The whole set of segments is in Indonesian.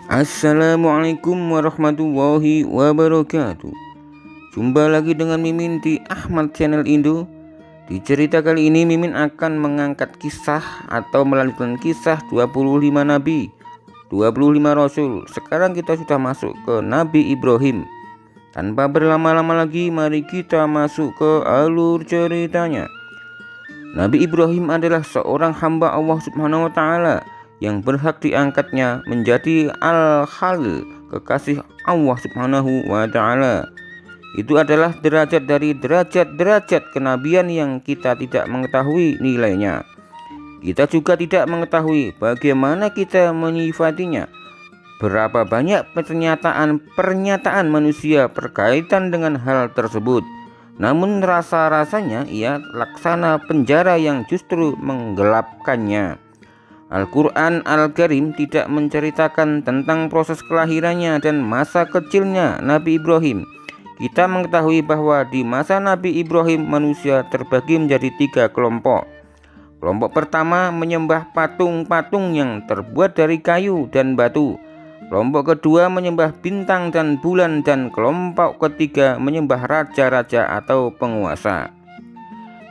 Assalamualaikum warahmatullahi wabarakatuh. Jumpa lagi dengan Mimin di Ahmad Channel Indo. Di cerita kali ini Mimin akan mengangkat kisah atau melanjutkan kisah 25 nabi, 25 rasul. Sekarang kita sudah masuk ke Nabi Ibrahim. Tanpa berlama-lama lagi, mari kita masuk ke alur ceritanya. Nabi Ibrahim adalah seorang hamba Allah Subhanahu wa Ta'ala yang berhak diangkatnya menjadi Al-Khalil, kekasih Allah Subhanahu wa Ta'ala. Itu adalah derajat dari derajat-derajat kenabian yang kita tidak mengetahui nilainya. Kita juga tidak mengetahui bagaimana kita menyifatinya. Berapa banyak pernyataan manusia berkaitan dengan hal tersebut. Namun rasa-rasanya ia laksana penjara yang justru menggelapkannya. Al-Quran Al-Karim tidak menceritakan tentang proses kelahirannya dan masa kecilnya Nabi Ibrahim. Kita mengetahui bahwa di masa Nabi Ibrahim manusia terbagi menjadi 3 kelompok. Kelompok pertama menyembah patung-patung yang terbuat dari kayu dan batu. Kelompok kedua menyembah bintang dan bulan, dan kelompok ketiga menyembah raja-raja atau penguasa.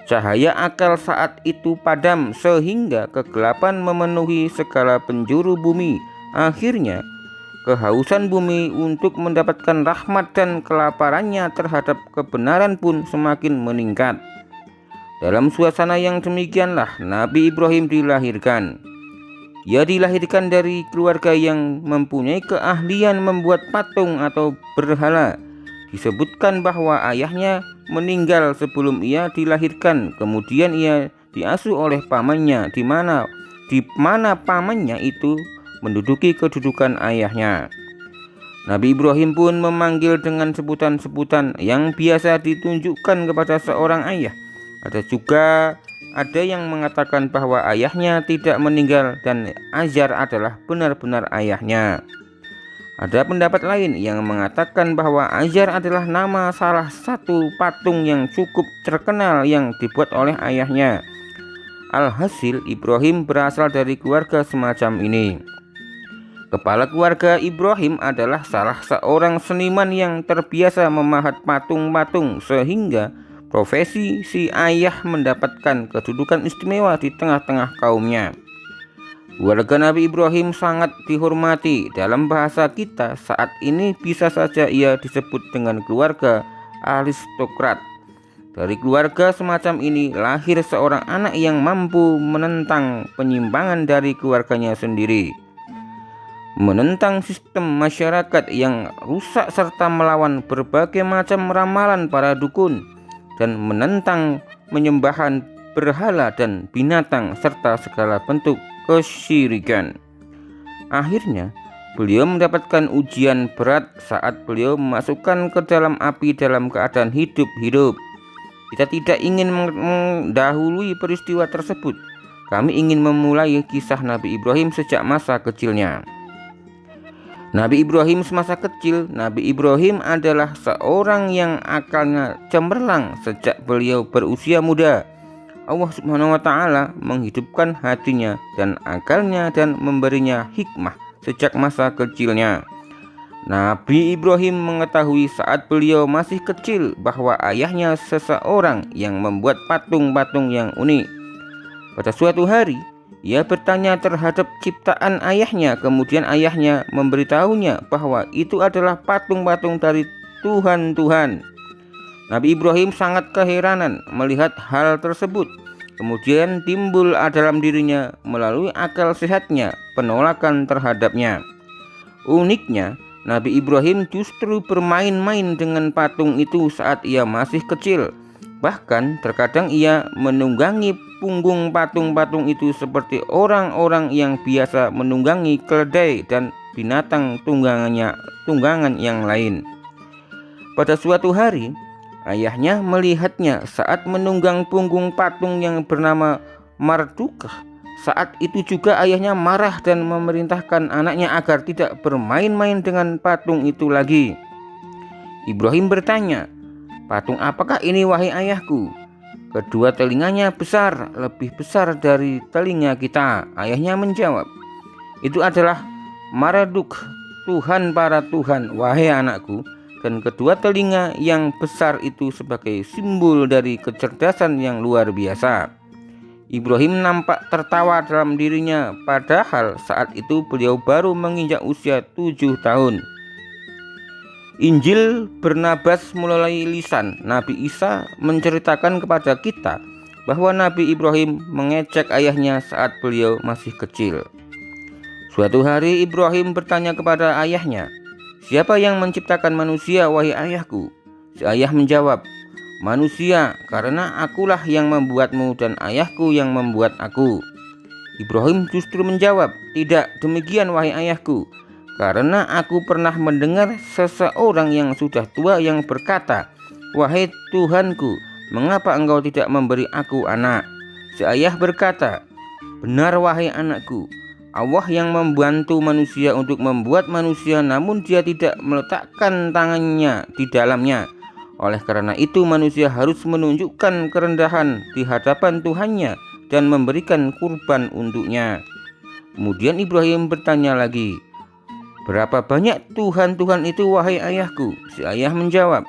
Cahaya akal saat itu padam sehingga kegelapan memenuhi segala penjuru bumi. Akhirnya kehausan bumi untuk mendapatkan rahmat dan kelaparannya terhadap kebenaran pun semakin meningkat. Dalam suasana yang demikianlah Nabi Ibrahim dilahirkan. Ia dilahirkan dari keluarga yang mempunyai keahlian membuat patung atau berhala. Disebutkan bahwa ayahnya meninggal sebelum ia dilahirkan. Kemudian ia diasuh oleh pamannya, di mana pamannya itu menduduki kedudukan ayahnya. Nabi Ibrahim pun memanggil dengan sebutan-sebutan yang biasa ditunjukkan kepada seorang ayah. Ada yang mengatakan bahwa ayahnya tidak meninggal dan Azar adalah benar-benar ayahnya. Ada pendapat lain yang mengatakan bahwa Azar adalah nama salah satu patung yang cukup terkenal yang dibuat oleh ayahnya. Alhasil Ibrahim berasal dari keluarga semacam ini. Kepala keluarga Ibrahim adalah salah seorang seniman yang terbiasa memahat patung-patung, sehingga profesi si ayah mendapatkan kedudukan istimewa di tengah-tengah kaumnya. Keluarga Nabi Ibrahim sangat dihormati. Dalam bahasa kita saat ini bisa saja ia disebut dengan keluarga aristokrat. Dari keluarga semacam ini lahir seorang anak yang mampu menentang penyimpangan dari keluarganya sendiri, menentang sistem masyarakat yang rusak serta melawan berbagai macam ramalan para dukun, dan menentang penyembahan berhala dan binatang serta segala bentuk kesyirikan. Akhirnya beliau mendapatkan ujian berat saat beliau memasukkan ke dalam api dalam keadaan hidup-hidup. Kita tidak ingin mendahului peristiwa tersebut. Kami ingin memulai kisah Nabi Ibrahim sejak masa kecilnya. Nabi Ibrahim semasa kecil. Nabi Ibrahim adalah seorang yang akalnya cemerlang sejak beliau berusia muda. Allah Subhanahu wa Ta'ala menghidupkan hatinya dan akalnya dan memberinya hikmah sejak masa kecilnya. Nabi Ibrahim mengetahui saat beliau masih kecil bahwa ayahnya seseorang yang membuat patung-patung yang unik. Pada suatu hari ia bertanya terhadap ciptaan ayahnya. Kemudian ayahnya memberitahunya bahwa itu adalah patung-patung dari Tuhan-Tuhan. Nabi Ibrahim sangat keheranan melihat hal tersebut. Kemudian timbul dalam dirinya melalui akal sehatnya penolakan terhadapnya. Uniknya, Nabi Ibrahim justru bermain-main dengan patung itu saat ia masih kecil. Bahkan terkadang ia menunggangi punggung patung-patung itu seperti orang-orang yang biasa menunggangi keledai dan binatang tunggangan yang lain. Pada suatu hari, ayahnya melihatnya saat menunggang punggung patung yang bernama Mardukah. Saat itu juga ayahnya marah dan memerintahkan anaknya agar tidak bermain-main dengan patung itu lagi. Ibrahim bertanya, "Patung apakah ini wahai ayahku?" "Kedua telinganya besar, lebih besar dari telinga kita," ayahnya menjawab. "Itu adalah Marduk, Tuhan para Tuhan, wahai anakku, dan kedua telinga yang besar itu sebagai simbol dari kecerdasan yang luar biasa. Ibrahim nampak tertawa dalam dirinya, padahal saat itu beliau baru menginjak usia 7 tahun. Injil Barnabas melalui lisan Nabi Isa menceritakan kepada kita bahwa Nabi Ibrahim mengecek ayahnya saat beliau masih kecil. Suatu hari Ibrahim bertanya kepada ayahnya, "Siapa yang menciptakan manusia, wahai ayahku?" Si ayah menjawab, "Manusia, karena akulah yang membuatmu dan ayahku yang membuat aku." Ibrahim justru menjawab, "Tidak demikian, wahai ayahku, karena aku pernah mendengar seseorang yang sudah tua yang berkata, 'Wahai Tuhanku, mengapa engkau tidak memberi aku anak?' Si ayah berkata, 'Benar, wahai anakku, Allah yang membantu manusia untuk membuat manusia, namun dia tidak meletakkan tangannya di dalamnya. Oleh karena itu manusia harus menunjukkan kerendahan di hadapan Tuhannya dan memberikan kurban untuknya.' Kemudian Ibrahim bertanya lagi, 'Berapa banyak Tuhan-Tuhan itu, wahai ayahku?' Si ayah menjawab,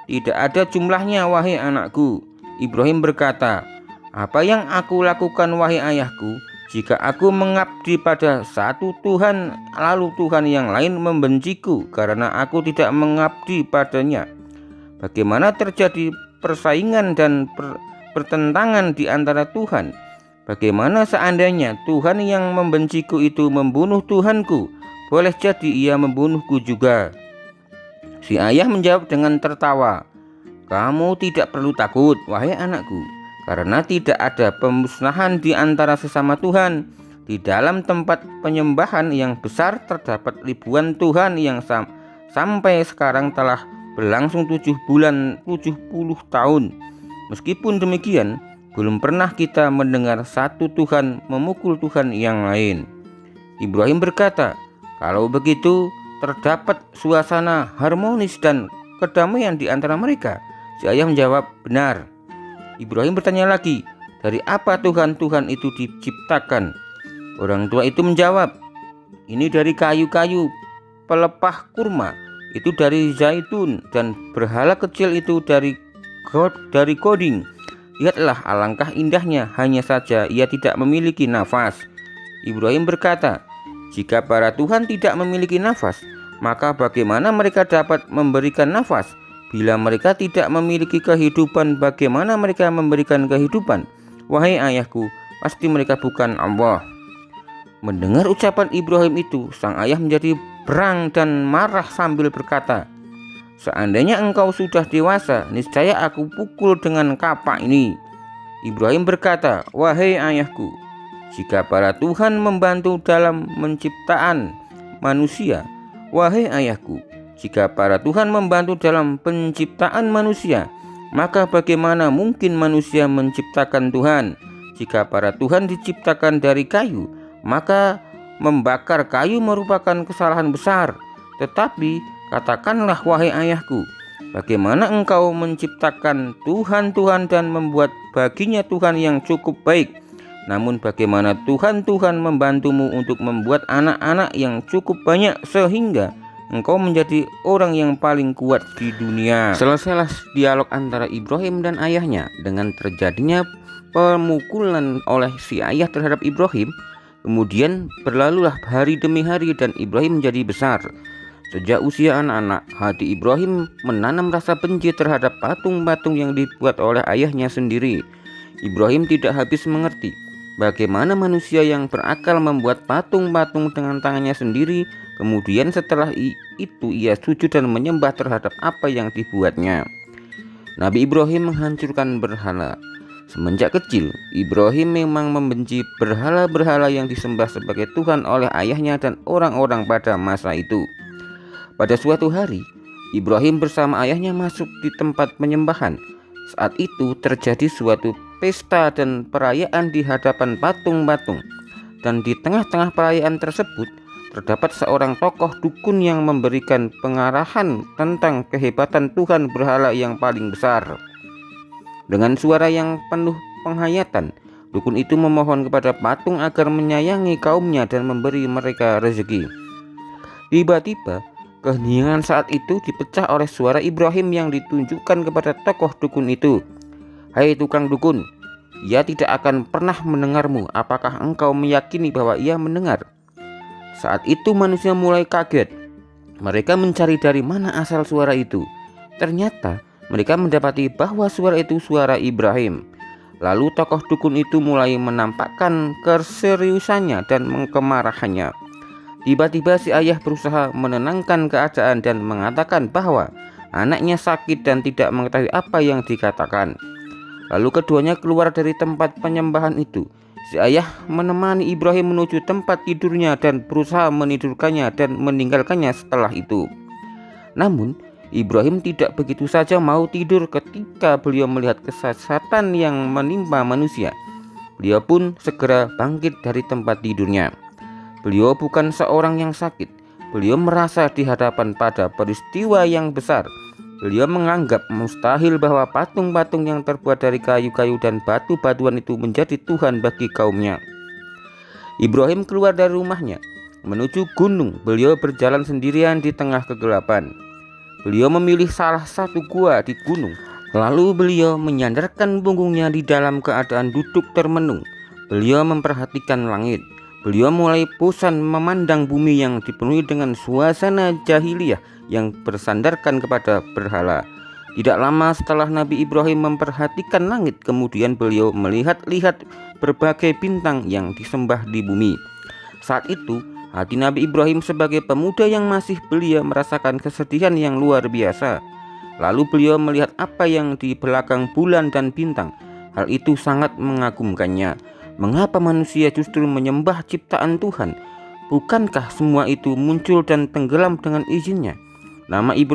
'Tidak ada jumlahnya, wahai anakku.' Ibrahim berkata, 'Apa yang aku lakukan, wahai ayahku, jika aku mengabdi pada satu Tuhan, lalu Tuhan yang lain membenciku karena aku tidak mengabdi padanya? Bagaimana terjadi persaingan dan pertentangan di antara Tuhan? Bagaimana seandainya Tuhan yang membenciku itu membunuh Tuhanku? Boleh jadi ia membunuhku juga.' Si ayah menjawab dengan tertawa, 'Kamu tidak perlu takut, wahai anakku, karena tidak ada pemusnahan di antara sesama Tuhan. Di dalam tempat penyembahan yang besar terdapat ribuan Tuhan yang sampai sekarang telah berlangsung 70 tahun. Meskipun demikian, belum pernah kita mendengar satu Tuhan memukul Tuhan yang lain.' Ibrahim berkata, 'Kalau begitu terdapat suasana harmonis dan kedamaian di antara mereka.' Si ayah menjawab, 'Benar.' Ibrahim bertanya lagi, 'Dari apa Tuhan-Tuhan itu diciptakan?' Orang tua itu menjawab, 'Ini dari kayu-kayu pelepah kurma, itu dari zaitun, dan berhala kecil itu dari koding. Lihatlah alangkah indahnya, hanya saja ia tidak memiliki nafas.' Ibrahim berkata, 'Jika para Tuhan tidak memiliki nafas, maka bagaimana mereka dapat memberikan nafas? Bila mereka tidak memiliki kehidupan, bagaimana mereka memberikan kehidupan? Wahai ayahku, pasti mereka bukan Allah.' Mendengar ucapan Ibrahim itu, sang ayah menjadi berang dan marah sambil berkata, 'Seandainya engkau sudah dewasa, niscaya aku pukul dengan kapak ini.' Ibrahim berkata, 'Wahai ayahku, jika para Tuhan membantu dalam menciptaan manusia, wahai ayahku, jika para Tuhan membantu dalam penciptaan manusia, maka bagaimana mungkin manusia menciptakan Tuhan? Jika para Tuhan diciptakan dari kayu, maka membakar kayu merupakan kesalahan besar. Tetapi katakanlah, wahai ayahku, bagaimana engkau menciptakan Tuhan-Tuhan dan membuat baginya Tuhan yang cukup baik? Namun bagaimana Tuhan-Tuhan membantumu untuk membuat anak-anak yang cukup banyak sehingga engkau menjadi orang yang paling kuat di dunia?' Selesailah dialog antara Ibrahim dan ayahnya. Dengan terjadinya pemukulan oleh si ayah terhadap Ibrahim, kemudian berlalulah hari demi hari dan Ibrahim menjadi besar. Sejak usia anak-anak, hati Ibrahim menanam rasa benci terhadap patung-patung yang dibuat oleh ayahnya sendiri. Ibrahim tidak habis mengerti bagaimana manusia yang berakal membuat patung-patung dengan tangannya sendiri, kemudian setelah itu ia sujud dan menyembah terhadap apa yang dibuatnya. Nabi Ibrahim menghancurkan berhala. Semenjak kecil, Ibrahim memang membenci berhala-berhala yang disembah sebagai Tuhan oleh ayahnya dan orang-orang pada masa itu. Pada suatu hari, Ibrahim bersama ayahnya masuk di tempat penyembahan. Saat itu terjadi suatu pesta dan perayaan di hadapan patung-patung, dan di tengah-tengah perayaan tersebut terdapat seorang tokoh dukun yang memberikan pengarahan tentang kehebatan Tuhan berhala yang paling besar. Dengan suara yang penuh penghayatan, dukun itu memohon kepada patung agar menyayangi kaumnya dan memberi mereka rezeki. Tiba-tiba keheningan saat itu dipecah oleh suara Ibrahim yang ditunjukkan kepada tokoh dukun itu. "Hai tukang dukun, ia tidak akan pernah mendengarmu. Apakah engkau meyakini bahwa ia mendengar?" Saat itu manusia mulai kaget. Mereka mencari dari mana asal suara itu. Ternyata mereka mendapati bahwa suara itu suara Ibrahim. Lalu tokoh dukun itu mulai menampakkan keseriusannya dan kemarahannya. Tiba-tiba si ayah berusaha menenangkan keadaan dan mengatakan bahwa anaknya sakit dan tidak mengetahui apa yang dikatakan. Lalu keduanya keluar dari tempat penyembahan itu. Si ayah menemani Ibrahim menuju tempat tidurnya dan berusaha menidurkannya dan meninggalkannya setelah itu. Namun Ibrahim tidak begitu saja mau tidur ketika beliau melihat kesesatan yang menimpa manusia. Beliau pun segera bangkit dari tempat tidurnya. Beliau bukan seorang yang sakit. Beliau merasa di hadapan pada peristiwa yang besar. Beliau menganggap mustahil bahwa patung-patung yang terbuat dari kayu-kayu dan batu-batuan itu menjadi Tuhan bagi kaumnya. Ibrahim keluar dari rumahnya menuju gunung. Beliau berjalan sendirian di tengah kegelapan. Beliau memilih salah satu gua di gunung. Lalu beliau menyandarkan punggungnya di dalam keadaan duduk termenung. Beliau memperhatikan langit. Beliau mulai bosan memandang bumi yang dipenuhi dengan suasana jahiliyah yang bersandarkan kepada berhala. Tidak lama setelah Nabi Ibrahim memperhatikan langit, kemudian beliau melihat-lihat berbagai bintang yang disembah di bumi. Saat itu hati Nabi Ibrahim sebagai pemuda yang masih belia merasakan kesedihan yang luar biasa. Lalu beliau melihat apa yang di belakang bulan dan bintang. Hal itu sangat mengagumkannya. Mengapa manusia justru menyembah ciptaan Tuhan? Bukankah semua itu muncul dan tenggelam dengan izinnya? Nabi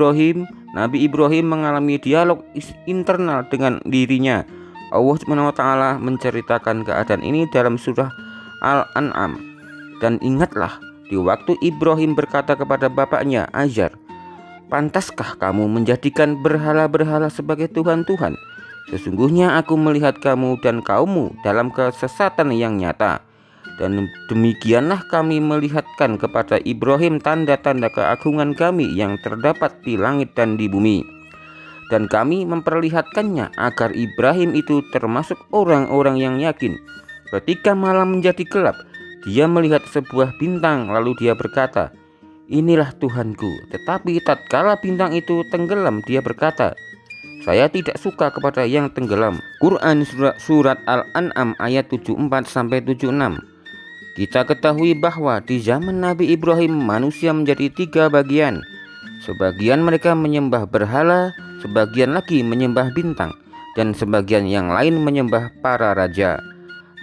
Ibrahim mengalami dialog internal dengan dirinya. Allah SWT menceritakan keadaan ini dalam surah Al-An'am. Dan ingatlah, di waktu Ibrahim berkata kepada bapaknya Azar, "Pantaskah kamu menjadikan berhala-berhala sebagai Tuhan-Tuhan? Sesungguhnya aku melihat kamu dan kaummu dalam kesesatan yang nyata. Dan demikianlah kami melihatkan kepada Ibrahim tanda-tanda keagungan kami yang terdapat di langit dan di bumi. Dan kami memperlihatkannya agar Ibrahim itu termasuk orang-orang yang yakin. Ketika malam menjadi gelap, dia melihat sebuah bintang, lalu dia berkata, 'Inilah Tuhanku.' Tetapi tatkala bintang itu tenggelam, dia berkata, 'Saya tidak suka kepada yang tenggelam.'" Quran surat Al-An'am ayat 74-76. Kita ketahui bahwa di zaman Nabi Ibrahim manusia menjadi 3 bagian. Sebagian mereka menyembah berhala, sebagian lagi menyembah bintang, dan sebagian yang lain menyembah para raja.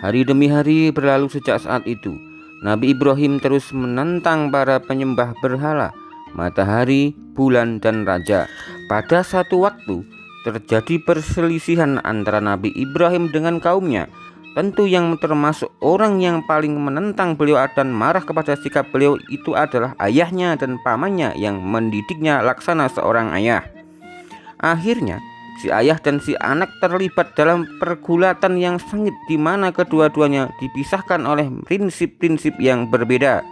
Hari demi hari berlalu sejak saat itu. Nabi Ibrahim terus menentang para penyembah berhala, matahari, bulan, dan raja. Pada satu waktu terjadi perselisihan antara Nabi Ibrahim dengan kaumnya. Tentu yang termasuk orang yang paling menentang beliau dan marah kepada sikap beliau itu adalah ayahnya dan pamannya yang mendidiknya laksana seorang ayah. Akhirnya si ayah dan si anak terlibat dalam pergulatan yang sengit, di mana kedua-duanya dipisahkan oleh prinsip-prinsip yang berbeda.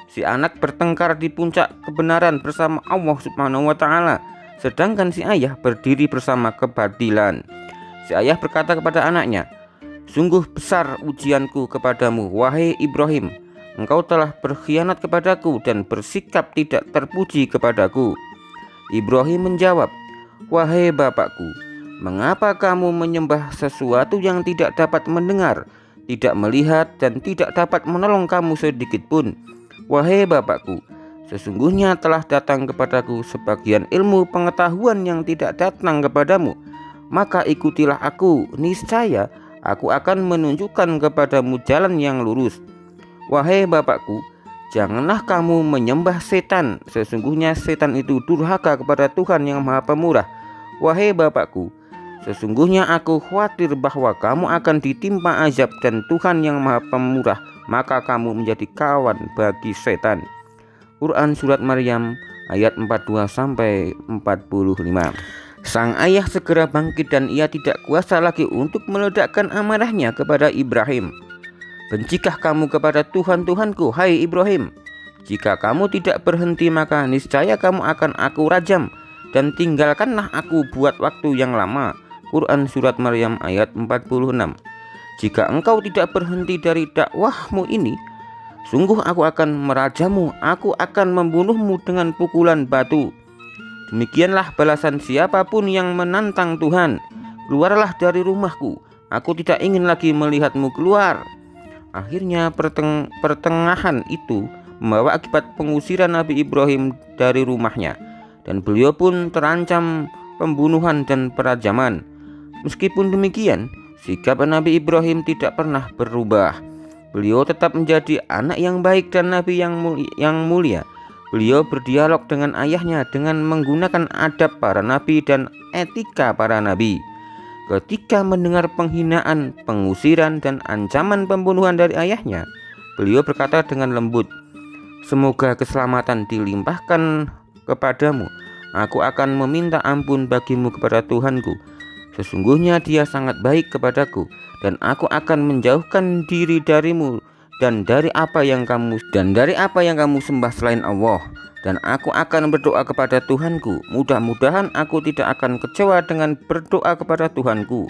Si anak bertengkar di puncak kebenaran bersama Allah Subhanahu wa Ta'ala, sedangkan si ayah berdiri bersama kebatilan. Si ayah berkata kepada anaknya, "Sungguh besar ujianku kepadamu, wahai Ibrahim. Engkau telah berkhianat kepadaku dan bersikap tidak terpuji kepadaku." Ibrahim menjawab, "Wahai bapakku, mengapa kamu menyembah sesuatu yang tidak dapat mendengar, tidak melihat, dan tidak dapat menolong kamu sedikit pun? Wahai bapakku, sesungguhnya telah datang kepadaku sebagian ilmu pengetahuan yang tidak datang kepadamu. Maka ikutilah aku, niscaya aku akan menunjukkan kepadamu jalan yang lurus. Wahai bapakku, janganlah kamu menyembah setan. Sesungguhnya setan itu durhaka kepada Tuhan yang Maha Pemurah. Wahai bapakku, sesungguhnya aku khawatir bahwa kamu akan ditimpa azab dan Tuhan yang Maha Pemurah, maka kamu menjadi kawan bagi setan." Quran surat Maryam ayat 42-45. Sang ayah segera bangkit dan ia tidak kuasa lagi untuk meledakkan amarahnya kepada Ibrahim. "Bencikah kamu kepada Tuhan-Tuhanku, hai Ibrahim? Jika kamu tidak berhenti maka niscaya kamu akan aku rajam, dan tinggalkanlah aku buat waktu yang lama. Quran Surat Maryam ayat 46. Jika engkau tidak berhenti dari dakwahmu ini, sungguh aku akan merajamu, aku akan membunuhmu dengan pukulan batu. Demikianlah balasan siapapun yang menantang Tuhan. Keluarlah dari rumahku, aku tidak ingin lagi melihatmu keluar. Akhirnya pertengahan itu membawa akibat pengusiran Nabi Ibrahim dari rumahnya, dan beliau pun terancam pembunuhan dan perajaman. Meskipun demikian, sikap Nabi Ibrahim tidak pernah berubah. Beliau tetap menjadi anak yang baik dan nabi yang mulia. Beliau berdialog dengan ayahnya dengan menggunakan adab para nabi dan etika para nabi. Ketika mendengar penghinaan, pengusiran, dan ancaman pembunuhan dari ayahnya, beliau berkata dengan lembut, "Semoga keselamatan dilimpahkan kepadamu. Aku akan meminta ampun bagimu kepada Tuhanku. Sesungguhnya Dia sangat baik kepadaku, dan aku akan menjauhkan diri darimu dan dari apa yang kamu sembah selain Allah. Dan aku akan berdoa kepada Tuhanku. Mudah-mudahan aku tidak akan kecewa dengan berdoa kepada Tuhanku."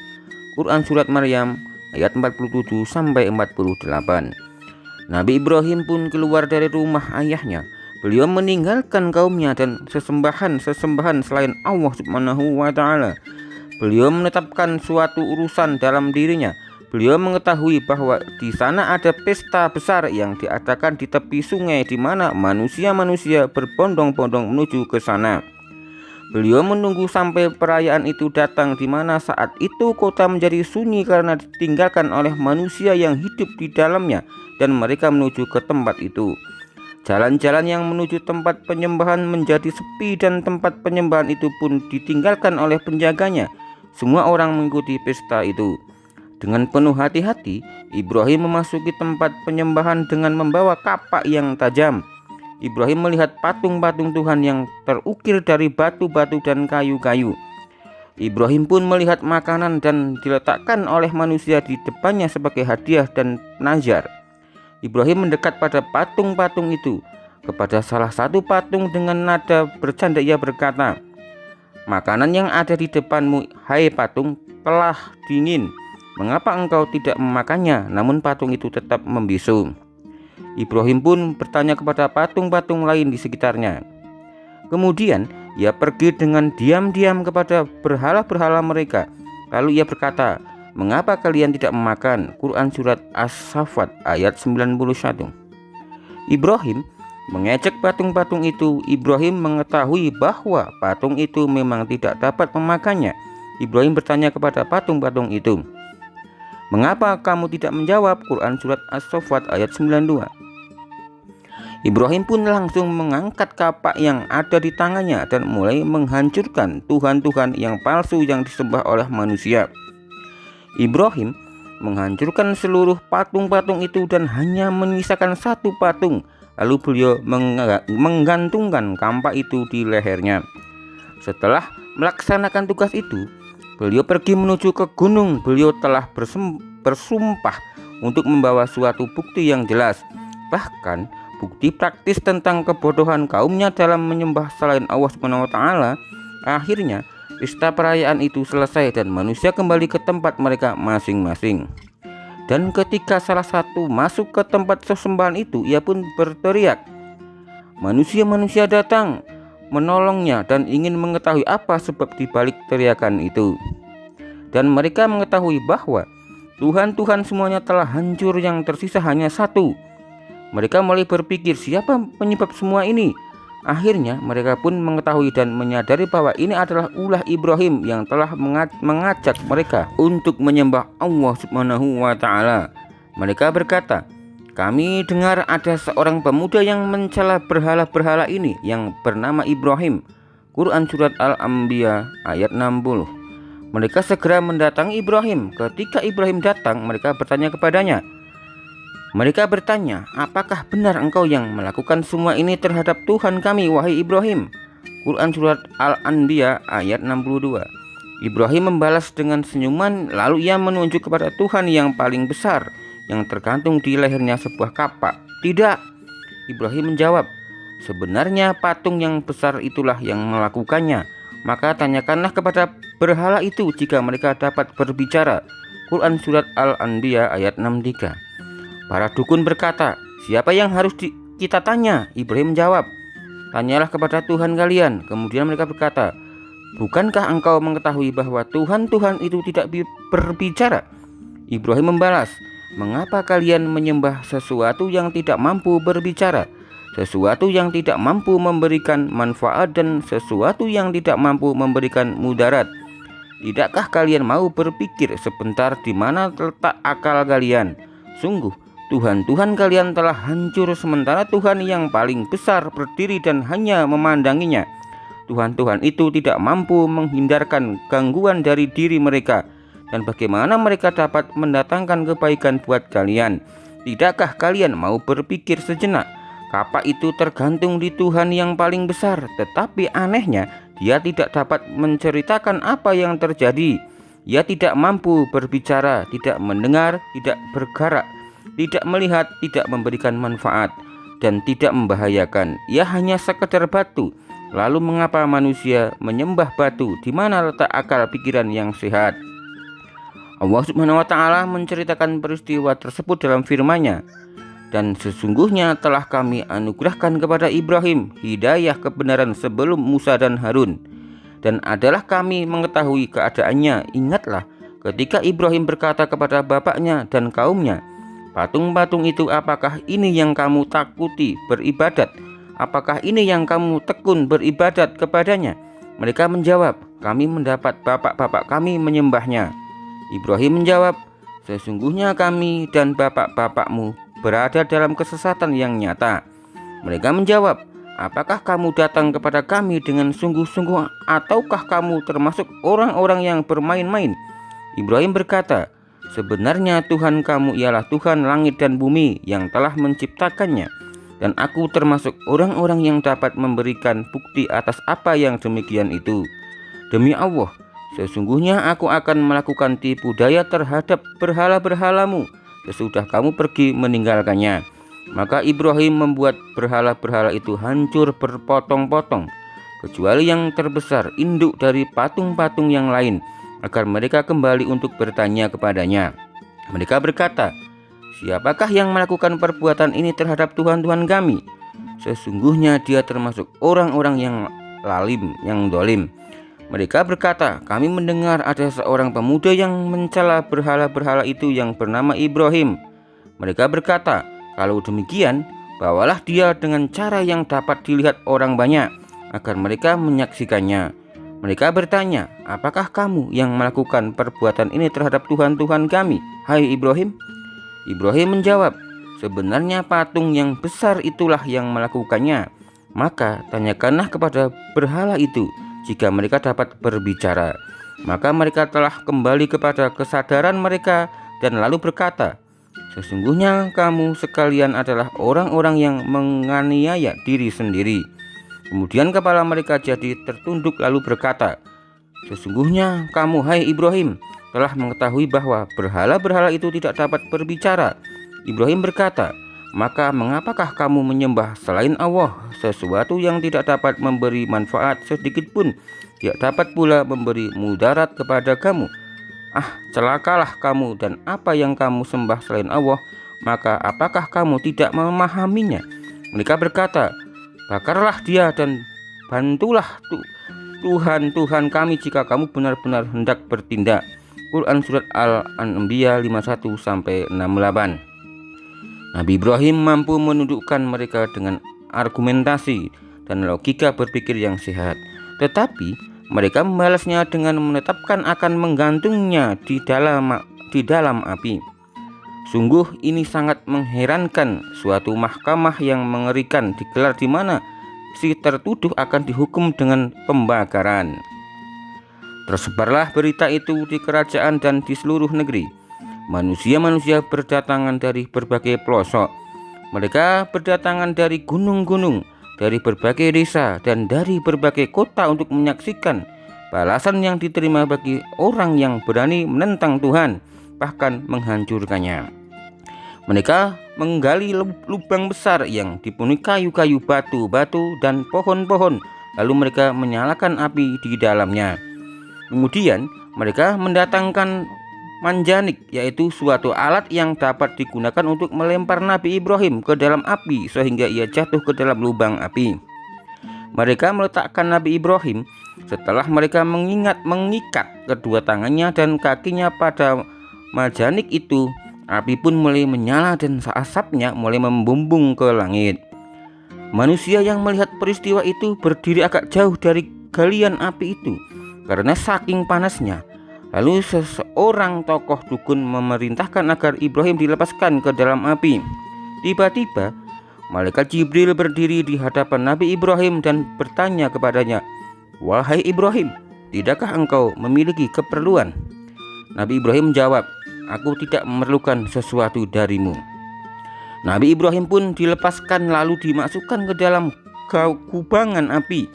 Quran Surat Maryam ayat 47-48. Nabi Ibrahim pun keluar dari rumah ayahnya. Beliau meninggalkan kaumnya dan sesembahan selain Allah Subhanahu wa Ta'ala. Beliau menetapkan suatu urusan dalam dirinya. Beliau mengetahui bahwa di sana ada pesta besar yang diadakan di tepi sungai, di mana manusia-manusia berbondong-bondong menuju ke sana. Beliau menunggu sampai perayaan itu datang, di mana saat itu kota menjadi sunyi karena ditinggalkan oleh manusia yang hidup di dalamnya, dan mereka menuju ke tempat itu. Jalan-jalan yang menuju tempat penyembahan menjadi sepi, dan tempat penyembahan itu pun ditinggalkan oleh penjaganya. Semua orang mengikuti pesta itu. Dengan penuh hati-hati, Ibrahim memasuki tempat penyembahan dengan membawa kapak yang tajam. Ibrahim melihat patung-patung Tuhan yang terukir dari batu-batu dan kayu-kayu. Ibrahim pun melihat makanan dan diletakkan oleh manusia di depannya sebagai hadiah dan nazar. Ibrahim mendekat pada patung-patung itu. Kepada salah satu patung dengan nada bercanda ia berkata, "Makanan yang ada di depanmu, hai patung, telah dingin. Mengapa engkau tidak memakannya?" Namun patung itu tetap membisu. Ibrahim pun bertanya kepada patung-patung lain di sekitarnya. Kemudian ia pergi dengan diam-diam kepada berhala-berhala mereka. Lalu ia berkata, "Mengapa kalian tidak memakan?" Quran Surat As-Saffat ayat 91. Ibrahim mengecek patung-patung itu. Ibrahim mengetahui bahwa patung itu memang tidak dapat memakannya. Ibrahim bertanya kepada patung-patung itu, "Mengapa kamu tidak menjawab?" Quran Surat As-Saffat ayat 92. Ibrahim pun langsung mengangkat kapak yang ada di tangannya dan mulai menghancurkan tuhan-tuhan yang palsu yang disembah oleh manusia. Ibrahim menghancurkan seluruh patung-patung itu dan hanya menyisakan satu patung. Lalu beliau menggantungkan kampak itu di lehernya. Setelah melaksanakan tugas itu, beliau pergi menuju ke gunung. Beliau telah bersumpah untuk membawa suatu bukti yang jelas, bahkan bukti praktis tentang kebodohan kaumnya dalam menyembah selain Allah SWT. Akhirnya pesta perayaan itu selesai dan manusia kembali ke tempat mereka masing-masing. Dan ketika salah satu masuk ke tempat sesembahan itu, ia pun berteriak. Manusia-manusia datang menolongnya dan ingin mengetahui apa sebab dibalik teriakan itu. Dan mereka mengetahui bahwa Tuhan-Tuhan semuanya telah hancur, yang tersisa hanya satu. Mereka mulai berpikir, siapa penyebab semua ini? Akhirnya mereka pun mengetahui dan menyadari bahwa ini adalah ulah Ibrahim yang telah mengajak mereka untuk menyembah Allah Subhanahu wa Ta'ala. Mereka berkata, "Kami dengar ada seorang pemuda yang mencela berhala-berhala ini yang bernama Ibrahim." Quran Surat Al-Anbiya ayat 60. Mereka segera mendatangi Ibrahim. Ketika Ibrahim datang, mereka bertanya kepadanya. "Apakah benar engkau yang melakukan semua ini terhadap Tuhan kami, wahai Ibrahim?" Quran Surat Al-Anbiya ayat 62. Ibrahim membalas dengan senyuman, lalu ia menunjuk kepada Tuhan yang paling besar yang tergantung di lehernya sebuah kapak. "Tidak," Ibrahim menjawab, sebenarnya patung yang besar itulah yang melakukannya. Maka tanyakanlah kepada berhala itu jika mereka dapat berbicara. Quran Surat Al-Anbiya ayat 63. Para dukun berkata, siapa yang harus kita tanya? Ibrahim menjawab, tanyalah kepada Tuhan kalian. Kemudian mereka berkata, bukankah engkau mengetahui bahwa Tuhan-Tuhan itu tidak berbicara? Ibrahim membalas, mengapa kalian menyembah sesuatu yang tidak mampu berbicara, sesuatu yang tidak mampu memberikan manfaat, dan sesuatu yang tidak mampu memberikan mudarat? Tidakkah kalian mau berpikir sebentar di mana letak akal kalian? Sungguh, Tuhan-Tuhan kalian telah hancur, sementara Tuhan yang paling besar berdiri dan hanya memandanginya. Tuhan-Tuhan itu tidak mampu menghindarkan gangguan dari diri mereka. Dan bagaimana mereka dapat mendatangkan kebaikan buat kalian? Tidakkah kalian mau berpikir sejenak? Kapak itu tergantung di Tuhan yang paling besar, tetapi anehnya Dia tidak dapat menceritakan apa yang terjadi. Ia tidak mampu berbicara, tidak mendengar, tidak bergerak, tidak melihat, tidak memberikan manfaat, dan tidak membahayakan. Ia hanya sekedar batu. Lalu mengapa manusia menyembah batu? Di mana letak akal pikiran yang sehat? Allah Subhanahu wa Ta'ala menceritakan peristiwa tersebut dalam firman-Nya, dan sesungguhnya telah kami anugerahkan kepada Ibrahim hidayah kebenaran sebelum Musa dan Harun, dan adalah kami mengetahui keadaannya. Ingatlah ketika Ibrahim berkata kepada bapaknya dan kaumnya, patung-patung itu apakah ini yang kamu takuti beribadat? Apakah ini yang kamu tekun beribadat kepadanya? Mereka menjawab, kami mendapat bapak-bapak kami menyembahnya. Ibrahim menjawab, sesungguhnya kami dan bapak-bapakmu berada dalam kesesatan yang nyata. Mereka menjawab, apakah kamu datang kepada kami dengan sungguh-sungguh, ataukah kamu termasuk orang-orang yang bermain-main? Ibrahim berkata, sebenarnya Tuhan kamu ialah Tuhan langit dan bumi yang telah menciptakannya, dan aku termasuk orang-orang yang dapat memberikan bukti atas apa yang demikian itu. Demi Allah, sesungguhnya aku akan melakukan tipu daya terhadap berhala-berhalamu sesudah kamu pergi meninggalkannya. Maka Ibrahim membuat berhala-berhala itu hancur berpotong-potong, kecuali yang terbesar, induk dari patung-patung yang lain, agar mereka kembali untuk bertanya kepadanya. Mereka berkata, siapakah yang melakukan perbuatan ini terhadap Tuhan-Tuhan kami? Sesungguhnya dia termasuk orang-orang yang lalim, yang dolim. Mereka berkata, kami mendengar ada seorang pemuda yang mencela berhala-berhala itu yang bernama Ibrahim. Mereka berkata, kalau demikian, bawalah dia dengan cara yang dapat dilihat orang banyak, agar mereka menyaksikannya. Mereka bertanya, apakah kamu yang melakukan perbuatan ini terhadap Tuhan-Tuhan kami, hai Ibrahim? Ibrahim menjawab, sebenarnya patung yang besar itulah yang melakukannya. Maka tanyakanlah kepada berhala itu jika mereka dapat berbicara. Maka mereka telah kembali kepada kesadaran mereka dan lalu berkata, sesungguhnya kamu sekalian adalah orang-orang yang menganiaya diri sendiri. Kemudian kepala mereka jadi tertunduk lalu berkata, sesungguhnya kamu hai Ibrahim telah mengetahui bahwa berhala-berhala itu tidak dapat berbicara. Ibrahim berkata, maka mengapakah kamu menyembah selain Allah sesuatu yang tidak dapat memberi manfaat sedikit pun, tidak dapat pula memberi mudarat kepada kamu? Celakalah kamu dan apa yang kamu sembah selain Allah, maka apakah kamu tidak memahaminya? Mereka berkata, bakarlah dia dan bantulah Tuhan-Tuhan kami jika kamu benar-benar hendak bertindak. Quran Surat Al-Anbiya 51-68. Nabi Ibrahim mampu menundukkan mereka dengan argumentasi dan logika berpikir yang sehat, tetapi mereka membalasnya dengan menetapkan akan menggantungnya di dalam api. Sungguh ini sangat mengherankan, suatu mahkamah yang mengerikan digelar di mana si tertuduh akan dihukum dengan pembakaran. Tersebarlah berita itu di kerajaan dan di seluruh negeri. Manusia-manusia berdatangan dari berbagai pelosok. Mereka berdatangan dari gunung-gunung, dari berbagai desa, dan dari berbagai kota untuk menyaksikan balasan yang diterima bagi orang yang berani menentang Tuhan, bahkan menghancurkannya. Mereka menggali lubang besar yang dipenuhi kayu-kayu, batu-batu, dan pohon-pohon. Lalu mereka menyalakan api di dalamnya. Kemudian mereka mendatangkan manjanik, yaitu suatu alat yang dapat digunakan untuk melempar Nabi Ibrahim ke dalam api sehingga ia jatuh ke dalam lubang api. Mereka meletakkan Nabi Ibrahim setelah mereka mengikat kedua tangannya dan kakinya pada manjanik itu. Api pun mulai menyala dan asapnya mulai membumbung ke langit. Manusia yang melihat peristiwa itu berdiri agak jauh dari galian api itu karena saking panasnya. Lalu seseorang tokoh dukun memerintahkan agar Ibrahim dilepaskan ke dalam api. Tiba-tiba malaikat Jibril berdiri di hadapan Nabi Ibrahim dan bertanya kepadanya, "Wahai Ibrahim, tidakkah engkau memiliki keperluan?" Nabi Ibrahim menjawab, "Aku tidak memerlukan sesuatu darimu." Nabi Ibrahim pun dilepaskan lalu dimasukkan ke dalam kubangan api.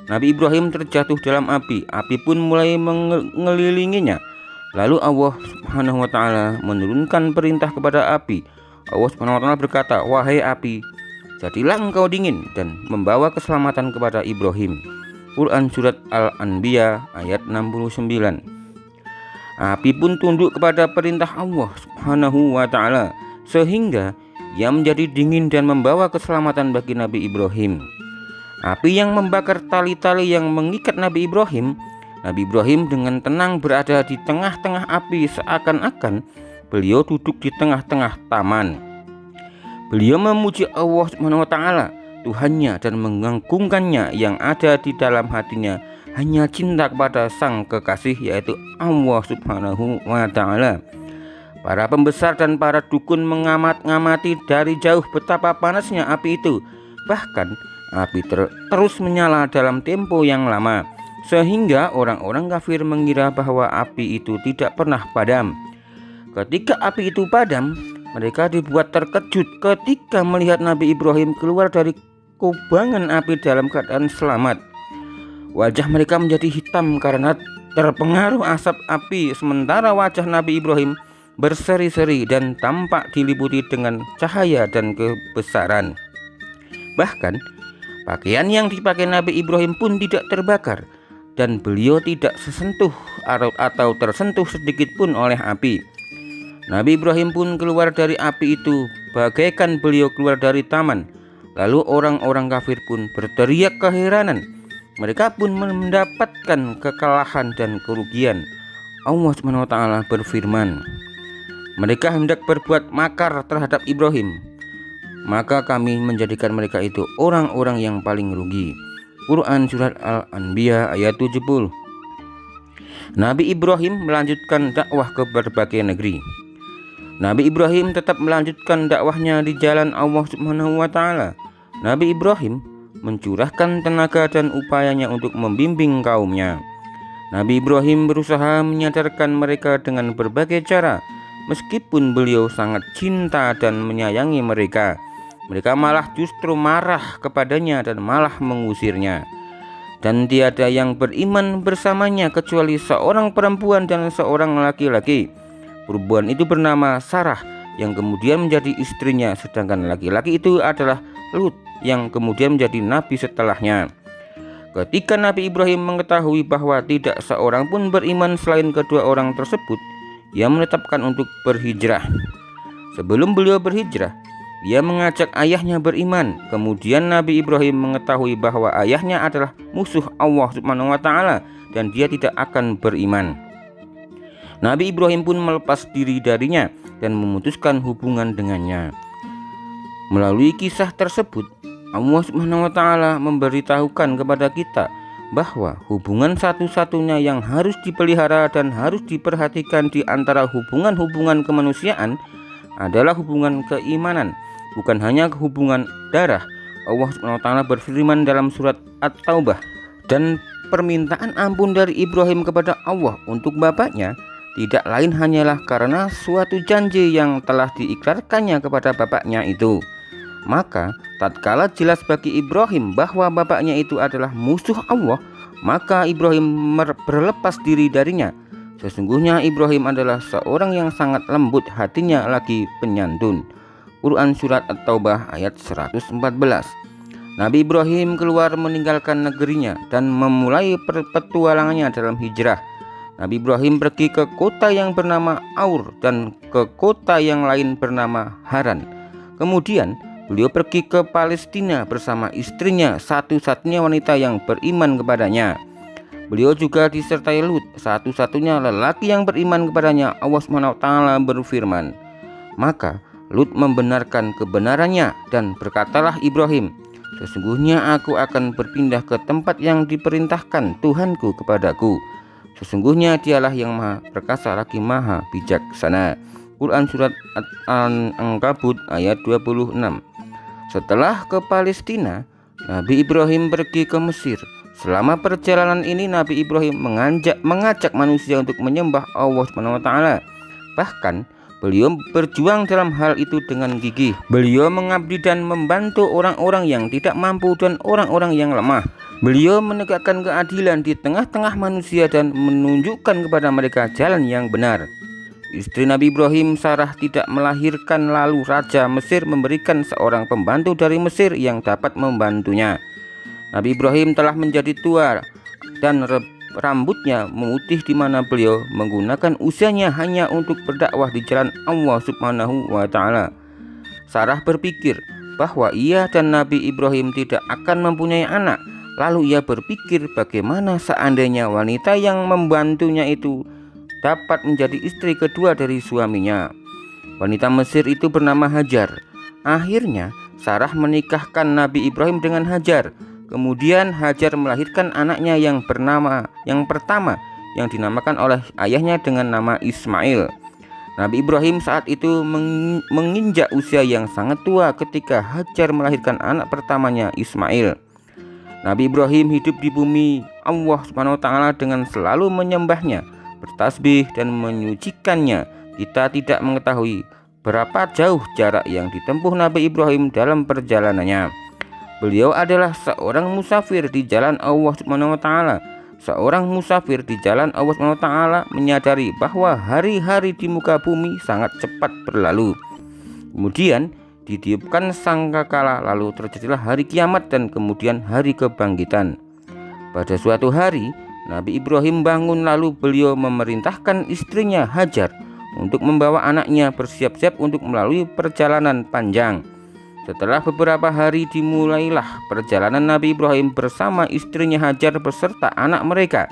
Nabi Ibrahim terjatuh dalam api. Api pun mulai mengelilinginya. Lalu Allah Subhanahu wa taala menurunkan perintah kepada api. Allah Subhanahu wa taala berkata, "Wahai api, jadilah engkau dingin," dan membawa keselamatan kepada Ibrahim. Quran Surat Al-Anbiya ayat 69. Api pun tunduk kepada perintah Allah Subhanahu wa taala sehingga ia menjadi dingin dan membawa keselamatan bagi Nabi Ibrahim. Api yang membakar tali-tali yang mengikat Nabi Ibrahim dengan tenang berada di tengah-tengah api seakan-akan beliau duduk di tengah-tengah taman. Beliau memuji Allah Subhanahu wa taala, Tuhannya, dan mengagungkannya. Yang ada di dalam hatinya hanya cinta kepada sang kekasih, yaitu Allah Subhanahu wa taala. Para pembesar dan para dukun mengamati dari jauh betapa panasnya api itu. Bahkan api terus menyala dalam tempo yang lama, sehingga orang-orang kafir mengira bahwa api itu tidak pernah padam. Ketika api itu padam, mereka dibuat terkejut ketika melihat Nabi Ibrahim keluar dari kubangan api dalam keadaan selamat. Wajah mereka menjadi hitam karena terpengaruh asap api, sementara wajah Nabi Ibrahim berseri-seri dan tampak diliputi dengan cahaya dan kebesaran. Bahkan pakaian yang dipakai Nabi Ibrahim pun tidak terbakar, dan beliau tidak atau tersentuh sedikit pun oleh api. Nabi Ibrahim pun keluar dari api itu bagaikan beliau keluar dari taman. Lalu orang-orang kafir pun berteriak keheranan. Mereka pun mendapatkan kekalahan dan kerugian. Allah Subhanahu wa taala berfirman, "Mereka hendak berbuat makar terhadap Ibrahim, maka kami menjadikan mereka itu orang-orang yang paling rugi." Quran Surat Al-Anbiya ayat 70. Nabi Ibrahim melanjutkan dakwah ke berbagai negeri. Nabi Ibrahim tetap melanjutkan dakwahnya di jalan Allah Subhanahu wa taala. Nabi Ibrahim mencurahkan tenaga dan upayanya untuk membimbing kaumnya. Nabi Ibrahim berusaha menyadarkan mereka dengan berbagai cara. Meskipun beliau sangat cinta dan menyayangi mereka, mereka malah justru marah kepadanya dan malah mengusirnya. Dan tiada yang beriman bersamanya kecuali seorang perempuan dan seorang laki-laki. Perempuan itu bernama Sarah yang kemudian menjadi istrinya, sedangkan laki-laki itu adalah Lut yang kemudian menjadi nabi setelahnya. Ketika Nabi Ibrahim mengetahui bahwa tidak seorang pun beriman selain kedua orang tersebut, ia menetapkan untuk berhijrah. Sebelum beliau berhijrah, dia mengajak ayahnya beriman. Kemudian Nabi Ibrahim mengetahui bahwa ayahnya adalah musuh Allah Subhanahu wa taala dan dia tidak akan beriman. Nabi Ibrahim pun melepas diri darinya dan memutuskan hubungan dengannya. Melalui kisah tersebut, Allah Subhanahu wa taala memberitahukan kepada kita bahwa hubungan satu-satunya yang harus dipelihara dan harus diperhatikan di antara hubungan-hubungan kemanusiaan adalah hubungan keimanan, bukan hanya hubungan darah. Allah Subhanahu wa taala berfirman dalam surat At-Taubah, dan permintaan ampun dari Ibrahim kepada Allah untuk bapaknya tidak lain hanyalah karena suatu janji yang telah diikrarkannya kepada bapaknya itu. Maka tatkala jelas bagi Ibrahim bahwa bapaknya itu adalah musuh Allah, maka Ibrahim berlepas diri darinya. Sesungguhnya Ibrahim adalah seorang yang sangat lembut hatinya lagi penyantun. Quran Surat At-Taubah ayat 114. Nabi Ibrahim keluar meninggalkan negerinya dan memulai petualangannya dalam hijrah. Nabi Ibrahim pergi ke kota yang bernama Aur dan ke kota yang lain bernama Haran. Kemudian beliau pergi ke Palestina bersama istrinya, satu-satunya wanita yang beriman kepadanya. Beliau juga disertai Lut, satu-satunya lelaki yang beriman kepadanya. Allah SWT berfirman, maka Lut membenarkan kebenarannya dan berkatalah Ibrahim, sesungguhnya aku akan berpindah ke tempat yang diperintahkan Tuhanku kepadaku. Sesungguhnya dialah yang maha perkasa lagi maha bijaksana. Quran Surat Al-Ankabut ayat 26. Setelah ke Palestina, Nabi Ibrahim pergi ke Mesir. Selama perjalanan ini Nabi Ibrahim mengajak manusia untuk menyembah Allah SWT. Bahkan beliau berjuang dalam hal itu dengan gigih. Beliau mengabdi dan membantu orang-orang yang tidak mampu dan orang-orang yang lemah. Beliau menegakkan keadilan di tengah-tengah manusia dan menunjukkan kepada mereka jalan yang benar. Istri Nabi Ibrahim, Sarah, tidak melahirkan, lalu Raja Mesir memberikan seorang pembantu dari Mesir yang dapat membantunya. Nabi Ibrahim telah menjadi tua dan rambutnya memutih, di mana beliau menggunakan usianya hanya untuk berdakwah di jalan Allah Subhanahu wa Ta'ala. Sarah berpikir bahwa ia dan Nabi Ibrahim tidak akan mempunyai anak. Lalu ia berpikir bagaimana seandainya wanita yang membantunya itu dapat menjadi istri kedua dari suaminya. Wanita Mesir itu bernama Hajar. Akhirnya Sarah menikahkan Nabi Ibrahim dengan Hajar. Kemudian Hajar melahirkan anaknya yang pertama yang dinamakan oleh ayahnya dengan nama Ismail. Nabi Ibrahim saat itu menginjak usia yang sangat tua ketika Hajar melahirkan anak pertamanya, Ismail. Nabi Ibrahim hidup di bumi Allah SWT dengan selalu menyembahnya, bertasbih dan menyucikannya. Kita tidak mengetahui berapa jauh jarak yang ditempuh Nabi Ibrahim dalam perjalanannya. Beliau adalah seorang musafir di jalan Allah SWT. Seorang musafir di jalan Allah SWT menyadari bahwa hari-hari di muka bumi sangat cepat berlalu. Kemudian ditiupkan sangkakala, lalu terjadilah hari kiamat dan kemudian hari kebangkitan. Pada suatu hari Nabi Ibrahim bangun, lalu beliau memerintahkan istrinya Hajar untuk membawa anaknya bersiap-siap untuk melalui perjalanan panjang. Setelah beberapa hari dimulailah perjalanan Nabi Ibrahim bersama istrinya Hajar beserta anak mereka,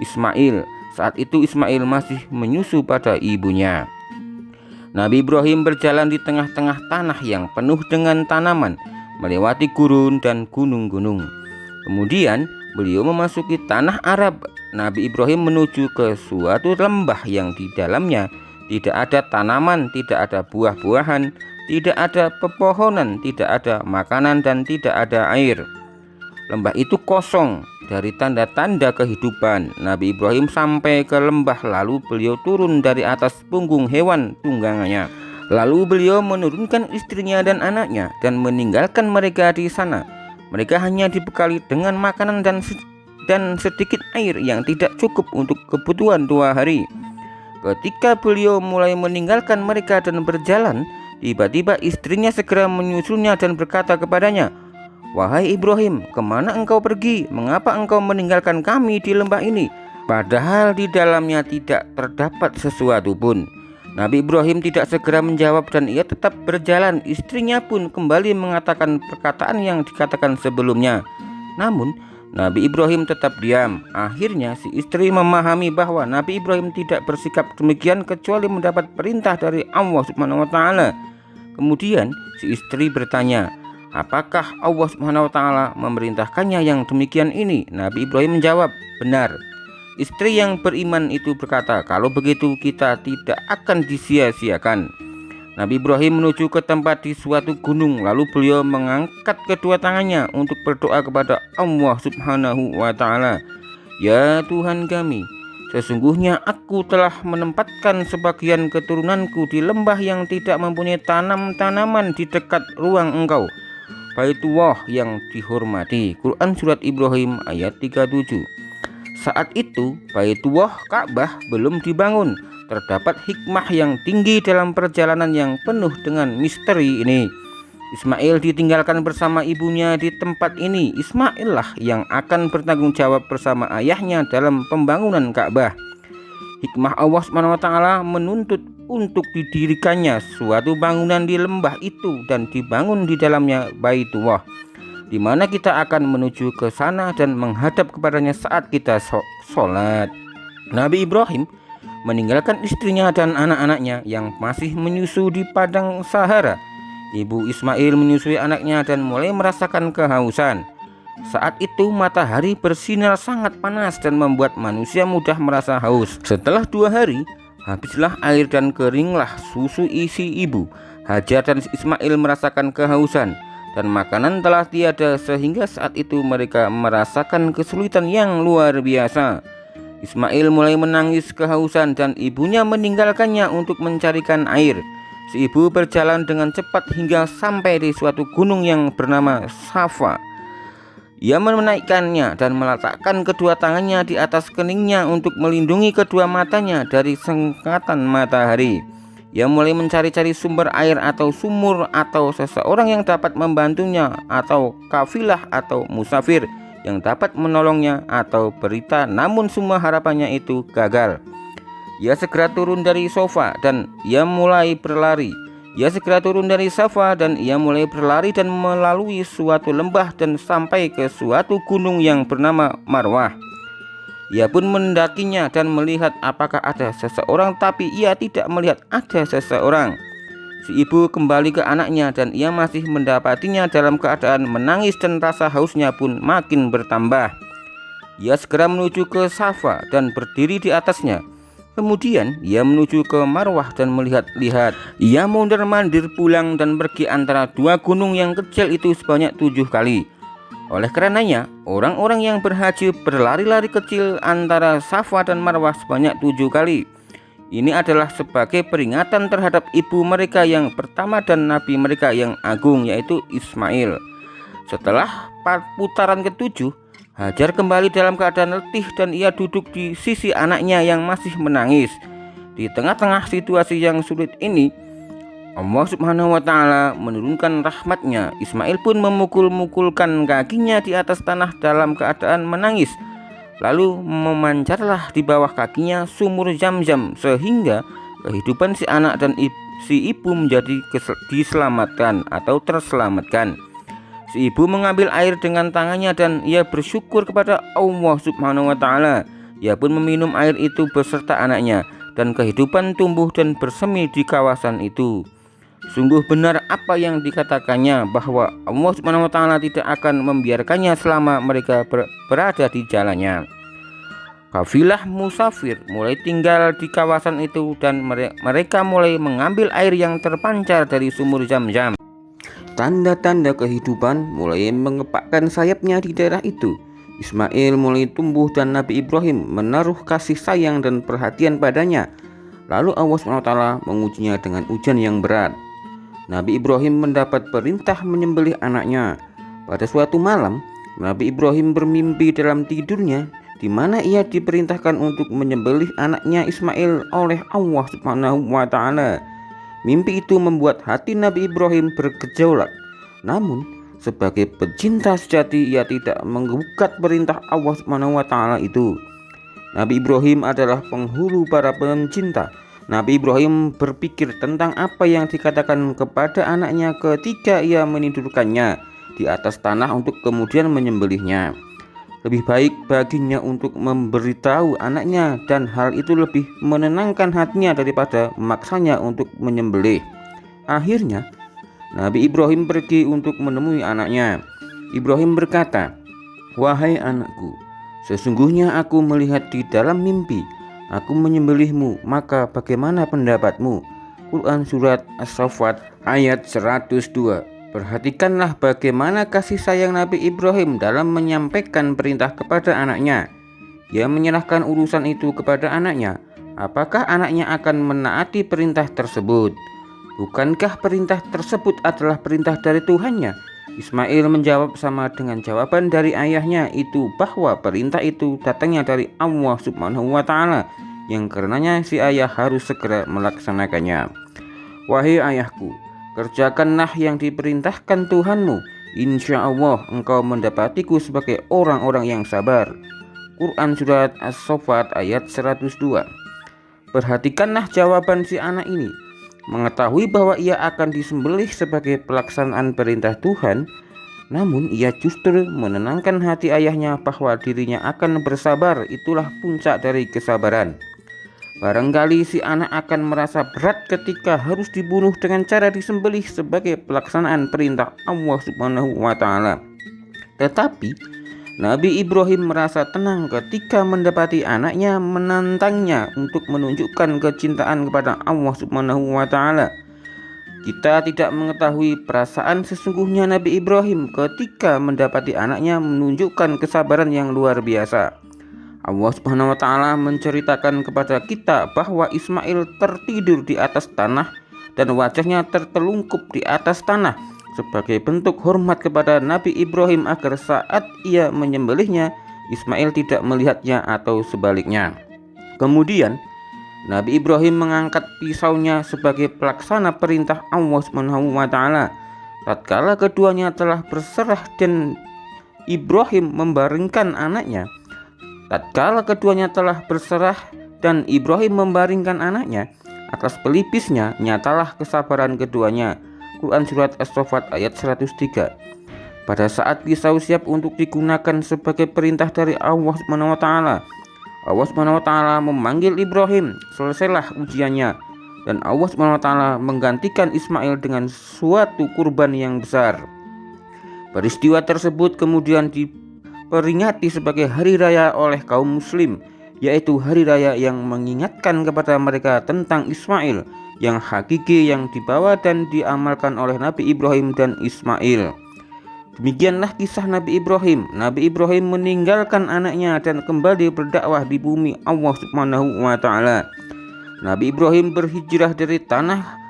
Ismail. Saat itu Ismail masih menyusu pada ibunya. Nabi Ibrahim berjalan di tengah-tengah tanah yang penuh dengan tanaman, melewati gurun dan gunung-gunung. Kemudian beliau memasuki tanah Arab. Nabi Ibrahim menuju ke suatu lembah yang di dalamnya tidak ada tanaman, tidak ada buah-buahan, tidak ada pepohonan, tidak ada makanan, dan tidak ada air. Lembah itu kosong dari tanda-tanda kehidupan. Nabi Ibrahim sampai ke lembah, lalu beliau turun dari atas punggung hewan tunggangannya. Lalu beliau menurunkan istrinya dan anaknya dan meninggalkan mereka di sana. Mereka hanya dibekali dengan makanan dan sedikit air yang tidak cukup untuk kebutuhan 2 hari. Ketika beliau mulai meninggalkan mereka dan berjalan, tiba-tiba istrinya segera menyusulnya dan berkata kepadanya, "Wahai Ibrahim, kemana engkau pergi? Mengapa engkau meninggalkan kami di lembah ini? Padahal di dalamnya tidak terdapat sesuatu pun." Nabi Ibrahim tidak segera menjawab dan ia tetap berjalan. Istrinya pun kembali mengatakan perkataan yang dikatakan sebelumnya. Namun Nabi Ibrahim tetap diam. Akhirnya si istri memahami bahwa Nabi Ibrahim tidak bersikap demikian kecuali mendapat perintah dari Allah Subhanahu wa Ta'ala. Kemudian si istri bertanya, "Apakah Allah Subhanahu wa Ta'ala memerintahkannya yang demikian ini?" Nabi Ibrahim menjawab, "Benar." Istri yang beriman itu berkata, "Kalau begitu kita tidak akan disia-siakan." Nabi Ibrahim menuju ke tempat di suatu gunung, lalu beliau mengangkat kedua tangannya untuk berdoa kepada Allah Subhanahu wa Ta'ala. "Ya Tuhan kami, sesungguhnya aku telah menempatkan sebagian keturunanku di lembah yang tidak mempunyai tanaman di dekat ruang Engkau, Baitullah yang dihormati." Quran Surat Ibrahim ayat 37. Saat itu Baitullah Ka'bah belum dibangun. Terdapat hikmah yang tinggi dalam perjalanan yang penuh dengan misteri ini. Ismail ditinggalkan bersama ibunya di tempat ini. Ismail lah yang akan bertanggung jawab bersama ayahnya dalam pembangunan Ka'bah. Hikmah Allah SWT menuntut untuk didirikannya suatu bangunan di lembah itu dan dibangun di dalamnya Baitullah, di mana kita akan menuju ke sana dan menghadap kepadanya saat kita sholat. Nabi Ibrahim meninggalkan istrinya dan anak-anaknya yang masih menyusu di padang Sahara. Ibu Ismail menyusui anaknya dan mulai merasakan kehausan. Saat itu matahari bersinar sangat panas dan membuat manusia mudah merasa haus. Setelah 2 hari, habislah air dan keringlah susu isi ibu. Hajar dan Ismail merasakan kehausan dan makanan telah tiada, sehingga saat itu mereka merasakan kesulitan yang luar biasa. Ismail mulai menangis kehausan dan ibunya meninggalkannya untuk mencarikan air. Si ibu berjalan dengan cepat hingga sampai di suatu gunung yang bernama Safa. Ia menaikkannya dan meletakkan kedua tangannya di atas keningnya untuk melindungi kedua matanya dari sengkatan matahari. Ia mulai mencari-cari sumber air atau sumur atau seseorang yang dapat membantunya, atau kafilah atau musafir yang dapat menolongnya, atau berita, namun semua harapannya itu gagal. Ia segera turun dari sofa dan ia mulai berlari. Ia segera turun dari Safa dan ia mulai berlari dan melalui suatu lembah dan sampai ke suatu gunung yang bernama Marwah. Ia pun mendakinya dan melihat apakah ada seseorang, tapi ia tidak melihat ada seseorang. Si ibu kembali ke anaknya dan ia masih mendapatinya dalam keadaan menangis dan rasa hausnya pun makin bertambah. Ia segera menuju ke Safa dan berdiri di atasnya. Kemudian ia menuju ke Marwah dan melihat-lihat. Ia mondar-mandir pulang dan pergi antara 2 gunung yang kecil itu sebanyak 7 kali. Oleh karenanya, orang-orang yang berhaji berlari-lari kecil antara Safa dan Marwah sebanyak 7 kali. Ini adalah sebagai peringatan terhadap ibu mereka yang pertama dan nabi mereka yang agung, yaitu Ismail. Setelah putaran ke-7, Hajar kembali dalam keadaan letih dan ia duduk di sisi anaknya yang masih menangis. Di tengah-tengah situasi yang sulit ini, Allah Subhanahu wa Ta'ala menurunkan rahmatnya. Ismail pun memukul-mukulkan kakinya di atas tanah dalam keadaan menangis. Lalu memancarlah di bawah kakinya sumur Zam-Zam, sehingga kehidupan si anak dan si ibu menjadi diselamatkan atau terselamatkan. Si ibu mengambil air dengan tangannya dan ia bersyukur kepada Allah Subhanahu wa Ta'ala. Ia pun meminum air itu beserta anaknya, dan kehidupan tumbuh dan bersemi di kawasan itu. Sungguh benar apa yang dikatakannya, bahwa Allah Subhanahu wa Ta'ala tidak akan membiarkannya selama mereka berada di jalannya. Kafilah musafir mulai tinggal di kawasan itu dan mereka mulai mengambil air yang terpancar dari sumur Zam-Zam. Tanda-tanda kehidupan mulai mengepakkan sayapnya di daerah itu. Ismail mulai tumbuh dan Nabi Ibrahim menaruh kasih sayang dan perhatian padanya. Lalu Allah SWT mengujinya dengan ujian yang berat. Nabi Ibrahim mendapat perintah menyembelih anaknya. Pada suatu malam, Nabi Ibrahim bermimpi dalam tidurnya, di mana ia diperintahkan untuk menyembelih anaknya Ismail oleh Allah Subhanahu wa Ta'ala. Mimpi itu membuat hati Nabi Ibrahim bergejolak. Namun, sebagai pecinta sejati, ia tidak menggugat perintah Allah Subhanahu wa Ta'ala itu. Nabi Ibrahim adalah penghulu para pencinta. Nabi Ibrahim berpikir tentang apa yang dikatakan kepada anaknya ketika ia menidurkannya di atas tanah untuk kemudian menyembelihnya. Lebih baik baginya untuk memberitahu anaknya, dan hal itu lebih menenangkan hatinya daripada memaksanya untuk menyembelih. Akhirnya Nabi Ibrahim pergi untuk menemui anaknya. Ibrahim berkata, "Wahai anakku, sesungguhnya aku melihat di dalam mimpi aku menyembelihmu, maka bagaimana pendapatmu?" Quran Surat As-Saffat ayat 102. Perhatikanlah bagaimana kasih sayang Nabi Ibrahim dalam menyampaikan perintah kepada anaknya. Ia menyerahkan urusan itu kepada anaknya. Apakah anaknya akan menaati perintah tersebut? Bukankah perintah tersebut adalah perintah dari Tuhannya? Ismail menjawab sama dengan jawaban dari ayahnya itu, bahwa perintah itu datangnya dari Allah Subhanahu wa Ta'ala, yang karenanya si ayah harus segera melaksanakannya. Wahai ayahku, kerjakanlah yang diperintahkan Tuhanmu, insya Allah engkau mendapatiku sebagai orang-orang yang sabar. Quran Surat As-Saffat ayat 102. Perhatikanlah jawaban si anak ini. Mengetahui bahwa ia akan disembelih sebagai pelaksanaan perintah Tuhan, namun ia justru menenangkan hati ayahnya bahwa dirinya akan bersabar. Itulah puncak dari kesabaran. Barangkali si anak akan merasa berat ketika harus dibunuh dengan cara disembelih sebagai pelaksanaan perintah Allah Subhanahu wa Ta'ala. Tetapi Nabi Ibrahim merasa tenang ketika mendapati anaknya menantangnya untuk menunjukkan kecintaan kepada Allah Subhanahu wa Ta'ala. Kita tidak mengetahui perasaan sesungguhnya Nabi Ibrahim ketika mendapati anaknya menunjukkan kesabaran yang luar biasa. Allah Subhanahu wa Ta'ala menceritakan kepada kita bahwa Ismail tertidur di atas tanah dan wajahnya tertelungkup di atas tanah sebagai bentuk hormat kepada Nabi Ibrahim agar saat ia menyembelihnya Ismail tidak melihatnya atau sebaliknya. Kemudian Nabi Ibrahim mengangkat pisaunya sebagai pelaksana perintah Allah Subhanahu wa Ta'ala. Tatkala keduanya telah berserah dan Ibrahim membaringkan anaknya, atas pelipisnya nyatalah kesabaran keduanya. Quran Surat As-Saffat ayat 103. Pada saat pisau siap untuk digunakan sebagai perintah dari Allah Subhanahu wa Ta'ala, Allah Subhanahu wa Ta'ala memanggil Ibrahim. Selesailah ujiannya, dan Allah Subhanahu wa Ta'ala menggantikan Ismail dengan suatu kurban yang besar. Peristiwa tersebut kemudian diperingati sebagai hari raya oleh kaum muslim, yaitu hari raya yang mengingatkan kepada mereka tentang Ismail yang hakiki yang dibawa dan diamalkan oleh Nabi Ibrahim dan Ismail. Demikianlah kisah Nabi Ibrahim. Nabi Ibrahim meninggalkan anaknya dan kembali berdakwah di bumi Allah Subhanahu wa Ta'ala. Nabi Ibrahim berhijrah dari tanah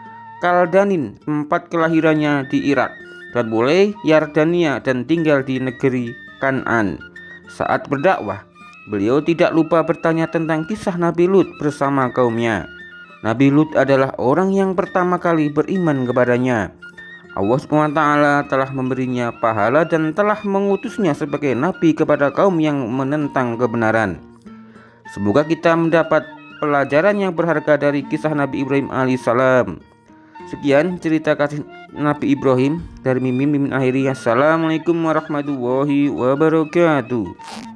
Kaldanin, tempat kelahirannya di Irak, dan mulai Yordania dan tinggal di negeri Kan'an. Saat berdakwah, beliau tidak lupa bertanya tentang kisah Nabi Lut bersama kaumnya. Nabi Lut adalah orang yang pertama kali beriman kepadanya. Allah SWT telah memberinya pahala dan telah mengutusnya sebagai nabi kepada kaum yang menentang kebenaran. Semoga kita mendapat pelajaran yang berharga dari kisah Nabi Ibrahim alaihissalam. Sekian cerita kasih Nabi Ibrahim dari Mimin akhiri. Assalamualaikum warahmatullahi wabarakatuh.